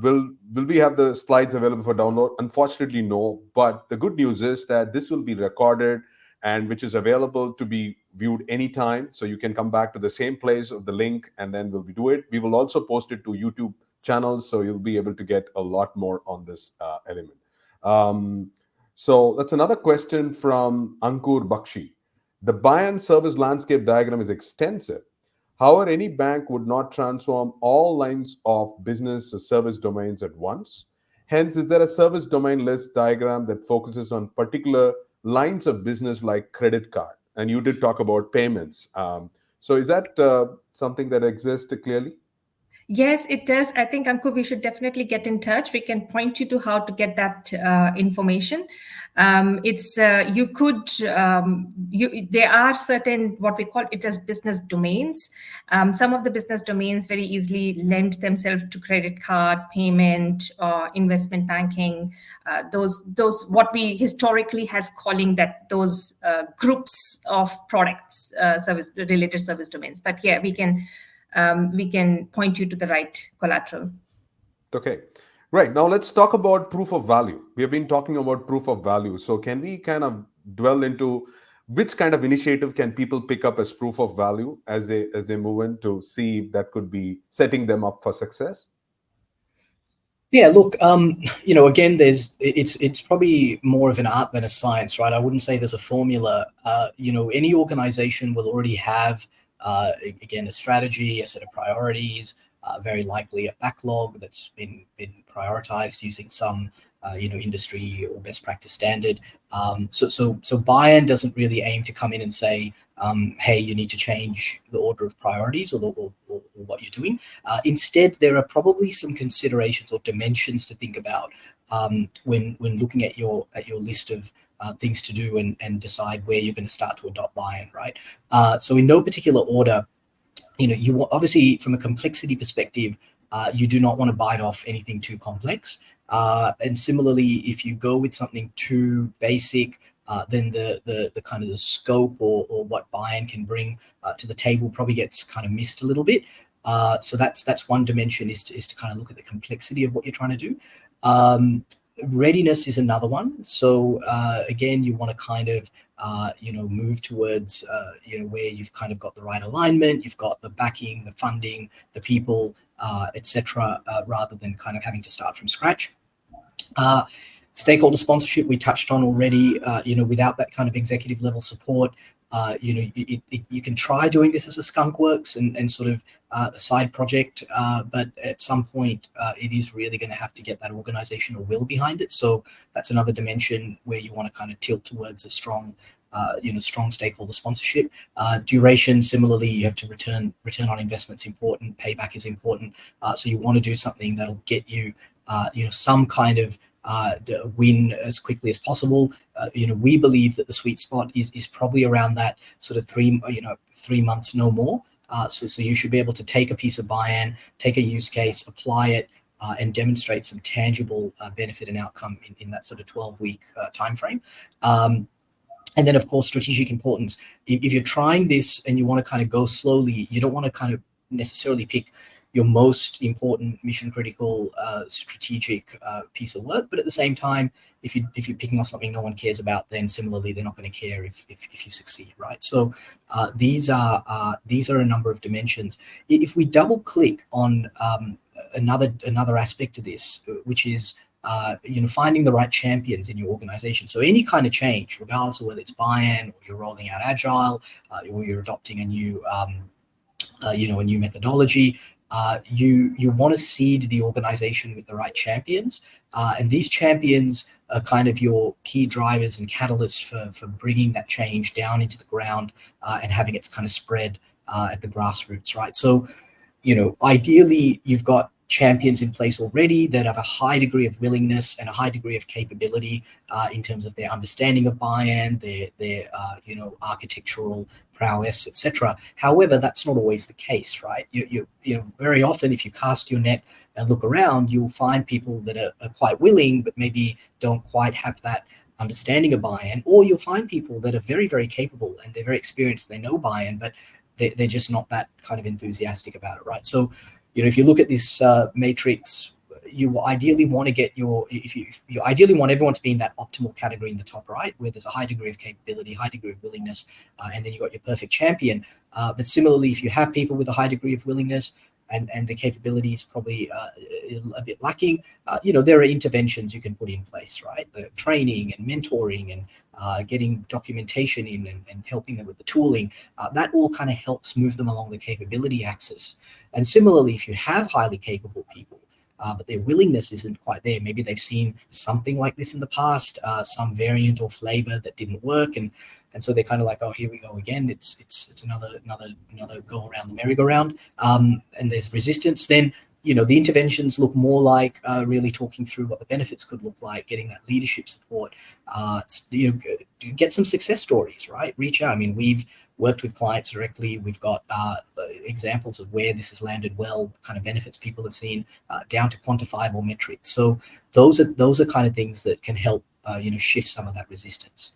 A: Will we have the slides available for download? Unfortunately, no. But the good news is that this will be recorded and which is available to be viewed anytime. So you can come back to the same place of the link and then we'll do it. We will also post it to YouTube channels, so you'll be able to get a lot more on this element. So that's another question from Ankur Bakshi. The BIAN service landscape diagram is extensive. However, any bank would not transform all lines of business or service domains at once. Hence, is there a service domain list diagram that focuses on particular lines of business like credit card? And you did talk about payments. So is that something that exists clearly?
B: Yes, it does. I think, Ankur, we should definitely get in touch. We can point you to how to get that information. There are certain, what we call it as business domains. Some of the business domains very easily lend themselves to credit card, payment, or investment banking. Those what we historically has calling that those groups of products, related service domains. But yeah, we can point you to the right collateral.
A: Okay, right. Now let's talk about proof of value. We have been talking about proof of value. So can we kind of dwell into which kind of initiative can people pick up as proof of value as they move in to see if that could be setting them up for success?
C: Yeah, look, again, it's probably more of an art than a science, right? I wouldn't say there's a formula. Any organization will already have again, a strategy, a set of priorities, very likely a backlog that's been prioritized using some industry or best practice standard. So BIAN doesn't really aim to come in and say, hey, you need to change the order of priorities or what you're doing. Instead, there are probably some considerations or dimensions to think about when looking at your list of things to do and decide where you're going to start to adopt BIAN, right? So in no particular order, you obviously, from a complexity perspective, you do not want to bite off anything too complex. And similarly, if you go with something too basic, then the kind of the scope or what BIAN can bring to the table probably gets kind of missed a little bit. So that's one dimension, is to kind of look at the complexity of what you're trying to do. Readiness is another one. So again, you want to kind of move towards where you've kind of got the right alignment, you've got the backing, the funding, the people, etc., rather than kind of having to start from scratch. Stakeholder sponsorship we touched on already. Without that kind of executive level support, you can try doing this as a skunk works and sort of a side project, but at some point it is really going to have to get that organizational will behind it. So that's another dimension where you want to kind of tilt towards a strong stakeholder sponsorship. Duration, similarly, you have to return on investment's important, payback is important. So you want to do something that'll get you some kind of win as quickly as possible. We believe that the sweet spot is probably around that sort of 3 months, no more. So you should be able to take a piece of BIAN, take a use case, apply it, and demonstrate some tangible benefit and outcome in that sort of 12-week timeframe. And then, of course, strategic importance. If you're trying this and you want to kind of go slowly, you don't want to kind of necessarily pick your most important mission critical strategic piece of work, but at the same time, if you're picking off something no one cares about, then similarly they're not going to care if you succeed, right? So these are a number of dimensions. If we double click on another aspect of this, which is finding the right champions in your organization. So any kind of change, regardless of whether it's BIAN or you're rolling out Agile or you're adopting a new methodology, you want to seed the organization with the right champions, and these champions are kind of your key drivers and catalysts for bringing that change down into the ground and having it kind of spread at the grassroots, right? So, ideally, you've got champions in place already that have a high degree of willingness and a high degree of capability in terms of their understanding of BIAN, their architectural prowess, etc. However, that's not always the case, right? You very often, if you cast your net and look around, you'll find people that are quite willing, but maybe don't quite have that understanding of BIAN, or you'll find people that are very, very capable and they're very experienced, they know BIAN, but they're just not that kind of enthusiastic about it, right? So, if you look at this matrix, you ideally want to get you ideally want everyone to be in that optimal category in the top right, where there's a high degree of capability, high degree of willingness, and then you've got your perfect champion. But similarly, if you have people with a high degree of willingness and the capability is probably a bit lacking, there are interventions you can put in place, right? The training and mentoring and getting documentation in and helping them with the tooling, that all kind of helps move them along the capability axis. And similarly, if you have highly capable people, but their willingness isn't quite there, maybe they've seen something like this in the past, some variant or flavor that didn't work, and so they're kind of like, oh, here we go again. It's another go around the merry-go-round, and there's resistance. Then the interventions look more like really talking through what the benefits could look like, getting that leadership support. Get some success stories, right? Reach out. I mean, we've worked with clients directly. We've got examples of where this has landed well, what kind of benefits people have seen, down to quantifiable metrics. So those are kind of things that can help shift some of that resistance.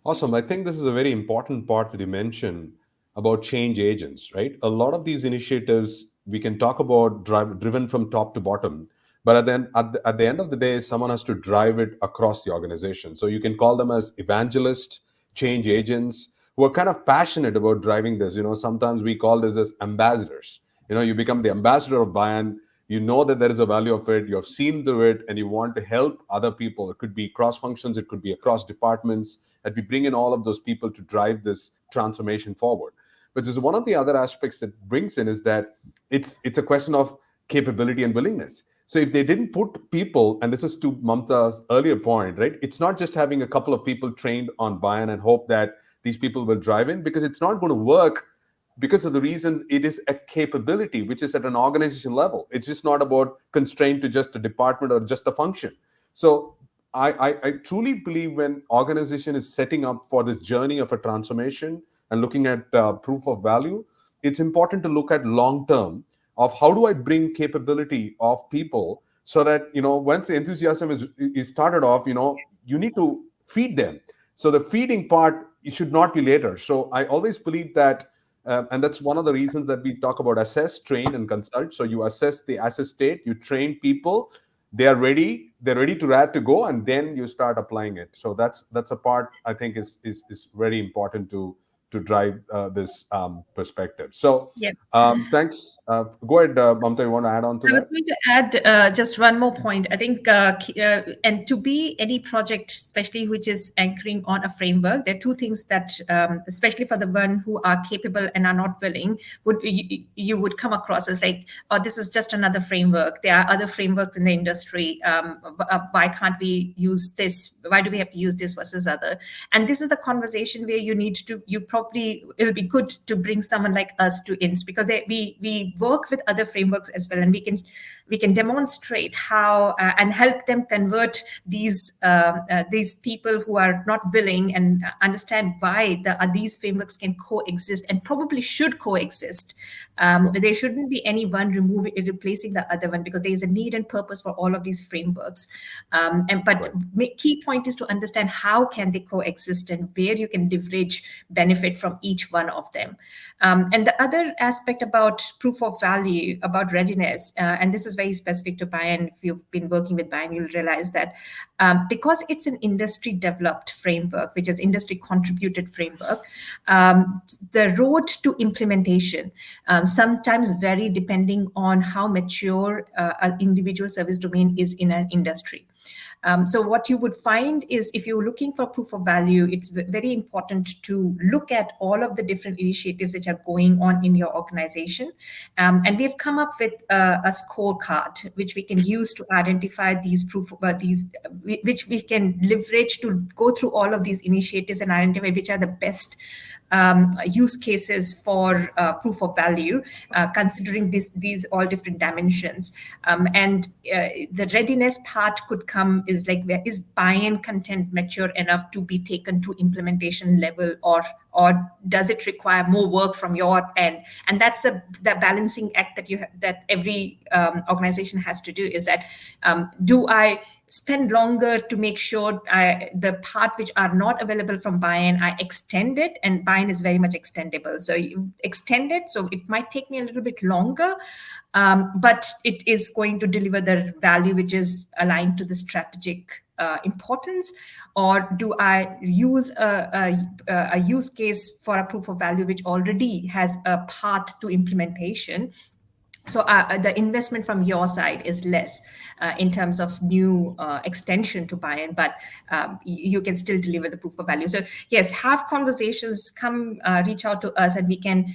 A: Awesome. I think this is a very important part that you mentioned about change agents, right? A lot of these initiatives we can talk about driven from top to bottom, but then at the end of the day, someone has to drive it across the organization. So you can call them as evangelists, change agents, who are kind of passionate about driving this. Sometimes we call this as ambassadors. You become the ambassador of BIAN. You know that there is a value of it. You have seen through it, and you want to help other people. It could be cross functions. It could be across departments. That we bring in all of those people to drive this transformation forward. But just one of the other aspects that brings in is that It's a question of capability and willingness. So if they didn't put people, and this is to Mamta's earlier point, right? It's not just having a couple of people trained on BIAN and hope that these people will drive in, because it's not going to work, because of the reason it is a capability which is at an organization level. It's just not about constrained to just a department or just a function. So I truly believe when organization is setting up for this journey of a transformation and looking at proof of value, it's important to look at long term of how do I bring capability of people, so that once the enthusiasm is started off, you need to feed them. So the feeding part, it should not be later. So I always believe that, and that's one of the reasons that we talk about assess, train, and consult. So you assess the asset state, you train people, they're ready to go, and then you start applying it. So that's a part I think is very important to drive this perspective. So
B: Yeah.
A: thanks. Go ahead, Mamta, you want to add on to
B: I was
A: that?
B: going to add just one more point. I think, and to be any project, especially which is anchoring on a framework, there are two things that, especially for the one who are capable and are not willing, you would come across as like, oh, this is just another framework. There are other frameworks in the industry. Why can't we use this? Why do we have to use this versus other? And this is the conversation where it'll be good to bring someone like us to INS, because we work with other frameworks as well, and we can demonstrate how and help them convert these people who are not willing, and understand why these frameworks can coexist and probably should coexist.
A: Sure.
B: There shouldn't be any one replacing the other one, because there is a need and purpose for all of these frameworks. But key point is to understand how can they coexist and where you can leverage benefit from each one of them. And the other aspect about proof of value, about readiness, and this is very specific to BIAN. If you've been working with BIAN, you'll realize that because it's an industry developed framework, which is industry contributed framework, the road to implementation sometimes vary depending on how mature an individual service domain is in an industry. So what you would find is, if you're looking for proof of value, it's very important to look at all of the different initiatives which are going on in your organization. And we've come up with a scorecard which we can use to identify which we can leverage to go through all of these initiatives and identify which are the best use cases for proof of value, considering these all different dimensions. And the readiness part could come is like, where is BIAN content mature enough to be taken to implementation level, or does it require more work from your end? And that's the balancing act that every organization has to do, is that do I spend longer to make sure the part which are not available from BIAN, I extend it, and BIAN is very much extendable. So you extend it, so it might take me a little bit longer, but it is going to deliver the value which is aligned to the strategic importance. Or do I use a use case for a proof of value which already has a path to implementation? So the investment from your side is less in terms of new extension to BIAN, but you can still deliver the proof of value. So yes, have conversations, reach out to us, and we can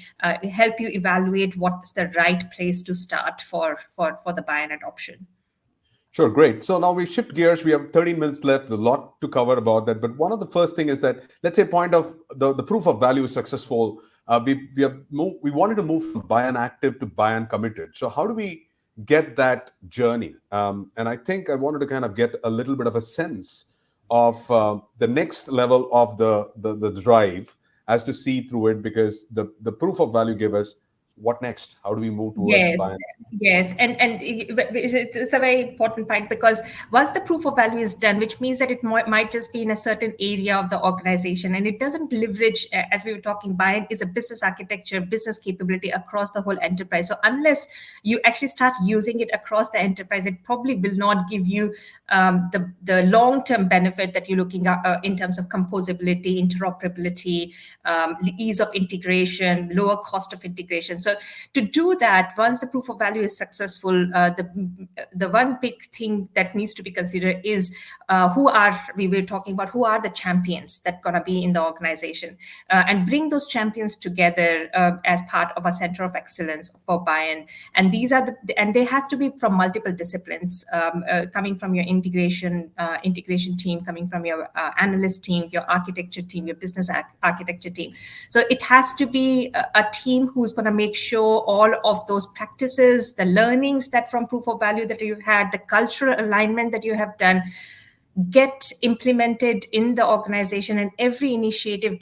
B: help you evaluate what's the right place to start for the BIAN adoption.
A: Sure, great. So now we shift gears. We have 30 minutes left, a lot to cover about that. But one of the first thing is that, let's say, point of the proof of value is successful. We wanted to move from BIAN active to BIAN committed. So how do we get that journey? And I think I wanted to kind of get a little bit of a sense of the next level of the drive as to see through it, because the proof of value gave us what next? How do we move towards BIAN?
B: Yes, and it's a very important point, because once the proof of value is done, which means that it might just be in a certain area of the organization, and it doesn't leverage, as we were talking, BIAN is a business architecture, business capability across the whole enterprise. So unless you actually start using it across the enterprise, it probably will not give you the long-term benefit that you're looking at in terms of composability, interoperability, ease of integration, lower cost of integration. So So to do that, once the proof of value is successful, the one big thing that needs to be considered is we were talking about who are the champions that gonna be in the organization, and bring those champions together as part of a center of excellence for BIAN. And these are and they have to be from multiple disciplines, coming from your integration team, coming from your analyst team, your architecture team, your business architecture team. So it has to be a team who's going to make sure all of those practices, the learnings that from proof of value that you've had, the cultural alignment that you have done, get implemented in the organization, and every initiative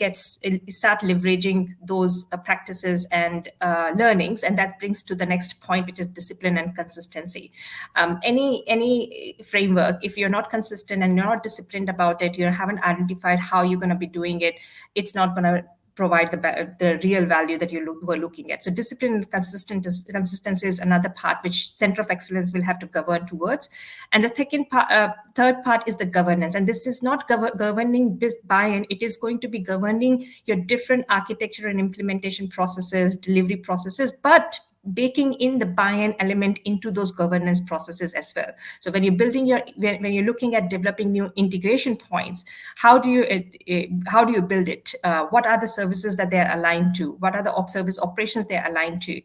B: start leveraging those practices and learnings. And that brings to the next point, which is discipline and consistency. Any framework, if you're not consistent and you're not disciplined about it, you haven't identified how you're going to be doing it, it's not going to provide the real value that you were looking at. So discipline and consistency is another part which Center of Excellence will have to govern towards. And the third part is the governance. And this is not governing this BIAN, it is going to be governing your different architecture and implementation processes, delivery processes, but baking in the BIAN element into those governance processes as well. So when you're when you're looking at developing new integration points, how do you build it? What are the services that they're aligned to? What are the service operations they're aligned to?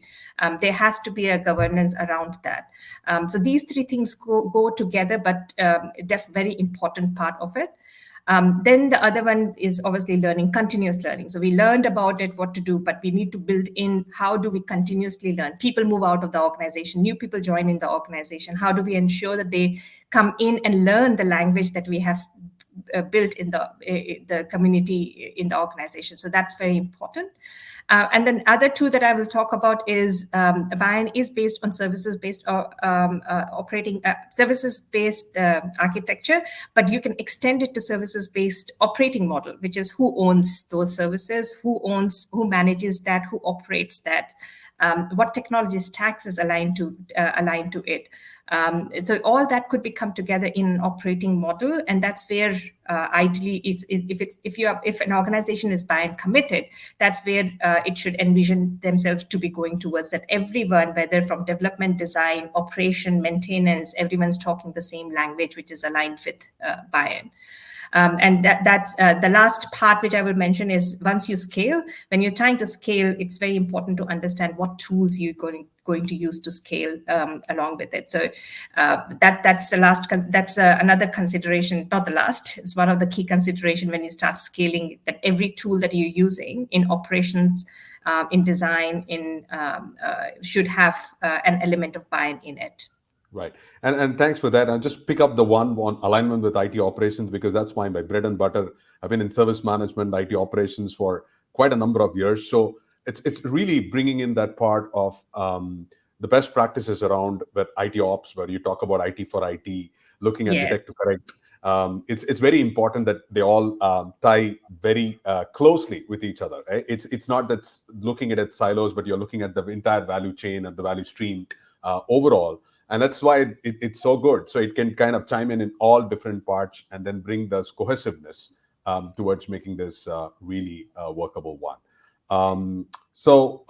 B: There has to be a governance around that. So these three things go together, but very important part of it. Then the other one is obviously continuous learning. So we learned about it, what to do, but we need to build in how do we continuously learn. People move out of the organization, new people join in the organization. How do we ensure that they come in and learn the language that we have built in the community in the organization? So that's very important. And then other two that I will talk about is BIAN is based on services-based services-based architecture, but you can extend it to services-based operating model, which is who owns those services, who manages that, who operates that, what technology stacks is aligned to it. So all that could become together in an operating model, and that's where ideally if an organization is BIAN committed, that's where it should envision themselves to be going towards, that everyone, whether from development, design, operation, maintenance, everyone's talking the same language, which is aligned with BIAN. And that's the last part which I will mention is once you scale, when you're trying to scale, it's very important to understand what tools you're going to use to scale along with it. So that's the last. That's another consideration, not the last. It's one of the key consideration when you start scaling, that every tool that you're using in operations, in design, should have an element of BIAN in it.
A: Right. And thanks for that. I'll just pick up the one on alignment with IT operations, because that's my bread and butter. I've been in service management, IT operations for quite a number of years. So it's really bringing in that part of the best practices around with IT ops, where you talk about IT for IT, looking at detect to correct. It's very important that they all tie very closely with each other. Right? It's not that looking at it silos, but you're looking at the entire value chain and the value stream overall. And that's why it's so good. So it can kind of chime in all different parts and then bring this cohesiveness towards making this really workable one. So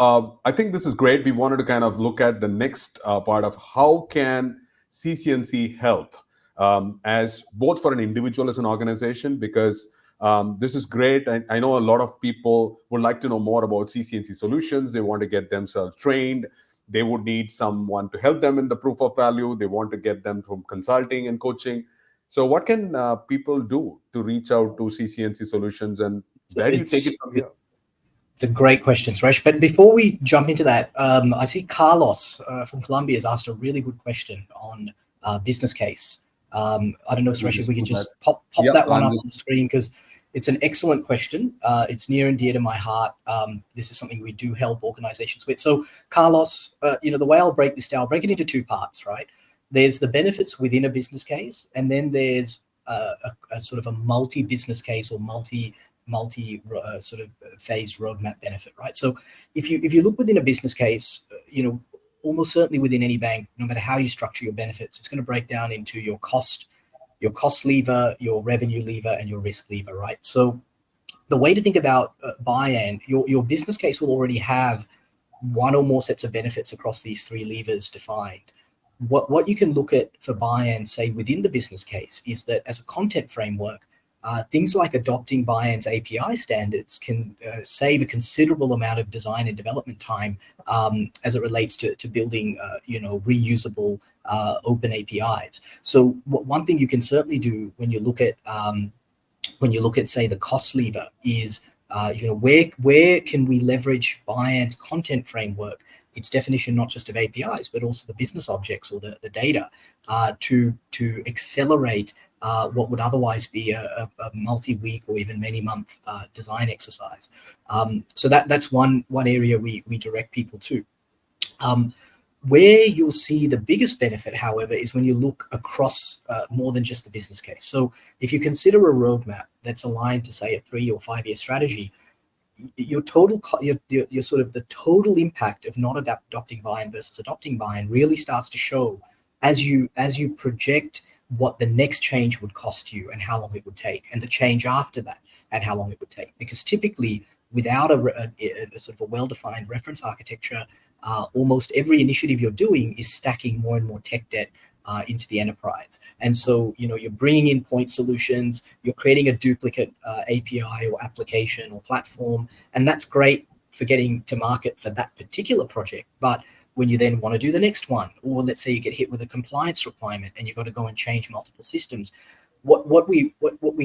A: I think this is great. We wanted to kind of look at the next part of how can CCNC help as both for an individual as an organization, because this is great. I know a lot of people would like to know more about CCNC solutions. They want to get themselves trained. They would need someone to help them in the proof of value. They want to get them from consulting and coaching. So what can people do to reach out to CCNC Solutions, and where do you take it from here?
C: It's a great question, Suresh. But before we jump into that, I see Carlos from Colombia has asked a really good question on business case. I don't know, Suresh, if we can just pop that one up on the screen, because it's an excellent question. It's near and dear to my heart. This is something we do help organizations with. So, Carlos, the way I'll break this down, I'll break it into two parts, right? There's the benefits within a business case, and then there's a sort of a multi-business case or multi sort of phased roadmap benefit, right? So, if you look within a business case, almost certainly within any bank, no matter how you structure your benefits, it's going to break down into your cost lever, your revenue lever, and your risk lever, right? So the way to think about BIAN, your business case will already have one or more sets of benefits across these three levers defined, what you can look at for BIAN, say within the business case, is that as a content framework, things like adopting BIAN's API standards can save a considerable amount of design and development time as it relates to building, reusable open APIs. So one thing you can certainly do when you look at say the cost lever is where can we leverage BIAN's content framework, its definition not just of APIs but also the business objects or the data to accelerate what would otherwise be a multi-week or even many-month design exercise. So that's one area we direct people to. Where you'll see the biggest benefit, however, is when you look across more than just the business case. So if you consider a roadmap that's aligned to, say, a 3 or 5 year strategy, your total, your sort of the total impact of not adopting BIAN versus adopting BIAN really starts to show as you project what the next change would cost you and how long it would take, and the change after that and how long it would take. Because typically, without a sort of a well-defined reference architecture, almost every initiative you're doing is stacking more and more tech debt into the enterprise. And so, you're bringing in point solutions, you're creating a duplicate API or application or platform, and that's great for getting to market for that particular project. But when you then want to do the next one, or let's say you get hit with a compliance requirement and you've got to go and change multiple systems, what we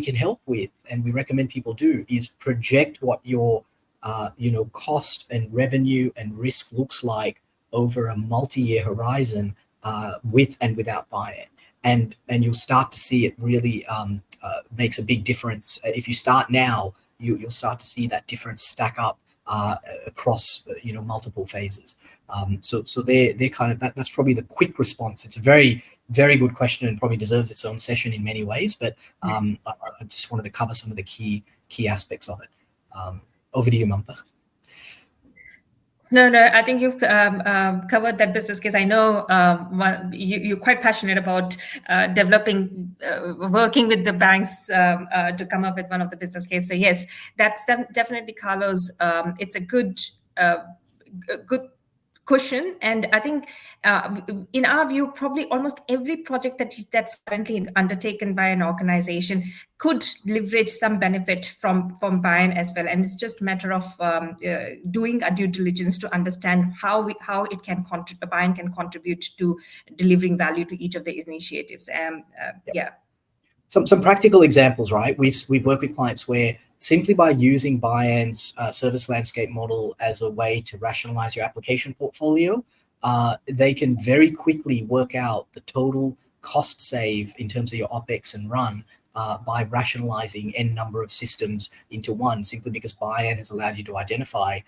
C: can help with, and we recommend people do, is project what your cost and revenue and risk looks like over a multi-year horizon with and without BIAN. And you'll start to see it really makes a big difference. If you start now, you'll start to see that difference stack up across multiple phases. So they're kind of that's probably the quick response. It's a very, very good question and probably deserves its own session in many ways. But I just wanted to cover some of the key aspects of it. Over to you, Mamta.
B: No, I think you've covered that business case. I know you're quite passionate about developing, working with the banks to come up with one of the business case. So yes, that's definitely, Carlos. It's a good cushion, and I think in our view, probably almost every project that's currently undertaken by an organization could leverage some benefit from BIAN as well, and it's just a matter of doing a due diligence to understand how BIAN can contribute to delivering value to each of the initiatives. Yeah.
C: Some practical examples, right? We've worked with clients where simply by using BIAN's service landscape model as a way to rationalize your application portfolio, they can very quickly work out the total cost save in terms of your OpEx and run by rationalizing n number of systems into one, simply because BIAN has allowed you to identify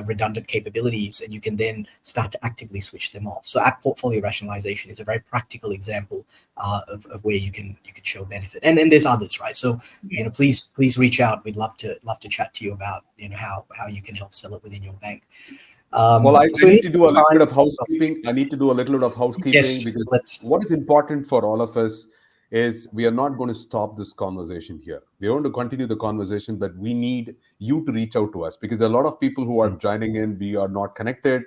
C: redundant capabilities, and you can then start to actively switch them off. So app portfolio rationalization is a very practical example of where you can show benefit. And then there's others, right? So please reach out. We'd love to chat to you about how you can help sell it within your bank.
A: Well, I need to do a little bit of housekeeping.
C: Yes,
A: because what is important for all of us is we are not going to stop this conversation here. We are going to continue the conversation, but we need you to reach out to us because there are a lot of people who are joining in. We are not connected.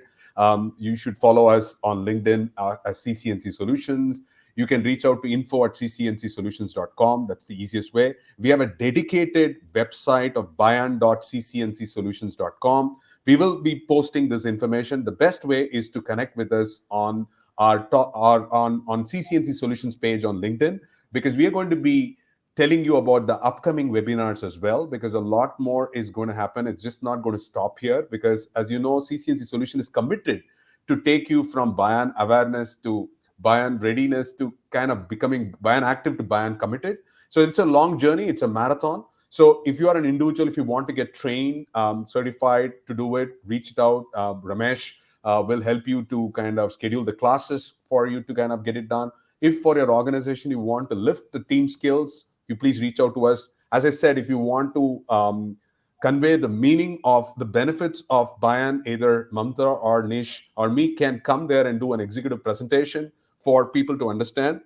A: You should follow us on LinkedIn as CCNC Solutions. You can reach out to info@ccncsolutions.com. That's the easiest way. We have a dedicated website of bian.ccncsolutions.com. We will be posting this information. The best way is to connect with us on our on CCNC Solutions page on LinkedIn, because we are going to be telling you about the upcoming webinars as well, because a lot more is going to happen. It's just not going to stop here, because as you know, CCNC Solution is committed to take you from BIAN awareness to BIAN readiness to kind of becoming BIAN active to BIAN committed. So it's a long journey. It's a marathon. So if you are an individual, if you want to get trained, certified to do it, reach out. Ramesh will help you to kind of schedule the classes for you to kind of get it done. If for your organization, you want to lift the team skills, you please reach out to us. As I said, if you want to convey the meaning of the benefits of BIAN, either Mamta or Nish or me can come there and do an executive presentation for people to understand.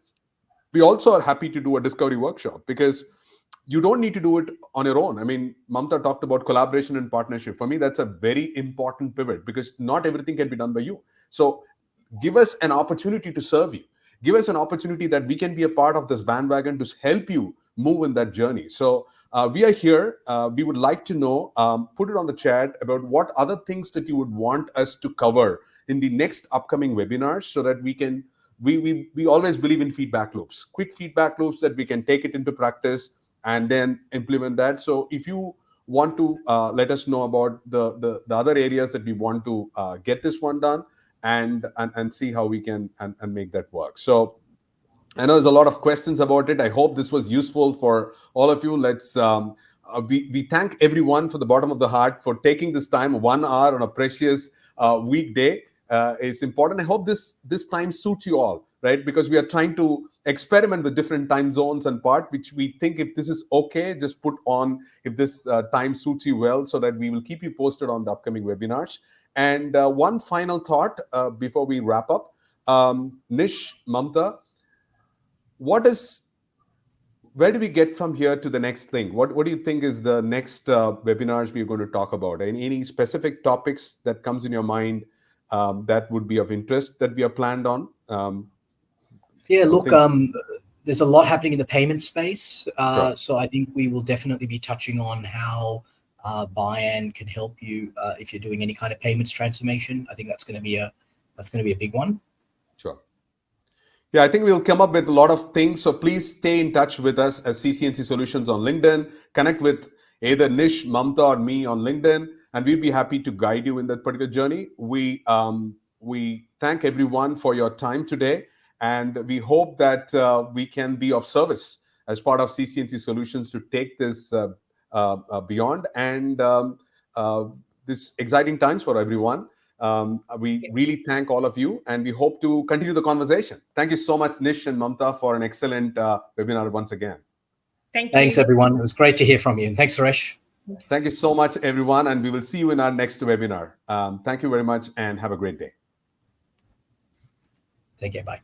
A: We also are happy to do a discovery workshop, because you don't need to do it on your own. I mean, Mamta talked about collaboration and partnership. For me, that's a very important pivot, because not everything can be done by you. So give us an opportunity to serve you. Give us an opportunity that we can be a part of this bandwagon to help you move in that journey. So we are here. We would like to know, put it on the chat about what other things that you would want us to cover in the next upcoming webinars, so that we can, we always believe in feedback loops, quick feedback loops, that we can take it into practice and then implement that. So if you want to let us know about the other areas that we want to get this one done, and see how we can and make that work. So I know there's a lot of questions about it. I hope this was useful for all of you. Let's we thank everyone for the bottom of the heart for taking this time, 1 hour on a precious weekday. Is important. I hope this time suits you all, right? Because we are trying to experiment with different time zones and part, which we think, if this is okay, just put on if this time suits you well, so that we will keep you posted on the upcoming webinars. And one final thought before we wrap up, Nish, Mamta, where do we get from here to the next thing? What do you think is the next webinars we're going to talk about? Any specific topics that comes in your mind that would be of interest that we are planned on?
C: Look, there's a lot happening in the payment space.
A: Sure.
C: So I think we will definitely be touching on how BIAN can help you if you're doing any kind of payments transformation. I think that's going to be a big one.
A: Sure. Yeah, I think we'll come up with a lot of things. So please stay in touch with us as CCNC Solutions on LinkedIn. Connect with either Nish, Mamta, or me on LinkedIn, and we'll be happy to guide you in that particular journey. We thank everyone for your time today, and we hope that we can be of service as part of CCNC Solutions to take this beyond, and this exciting times for everyone. We really thank all of you, and we hope to continue the conversation. Thank you so much, Nish and Mamta, for an excellent webinar once again.
C: Thanks, everyone. It was great to hear from you. And thanks, Suresh.
B: Yes.
A: Thank you so much, everyone, and we will see you in our next webinar. Thank you very much, and have a great day.
C: Take care. Bye.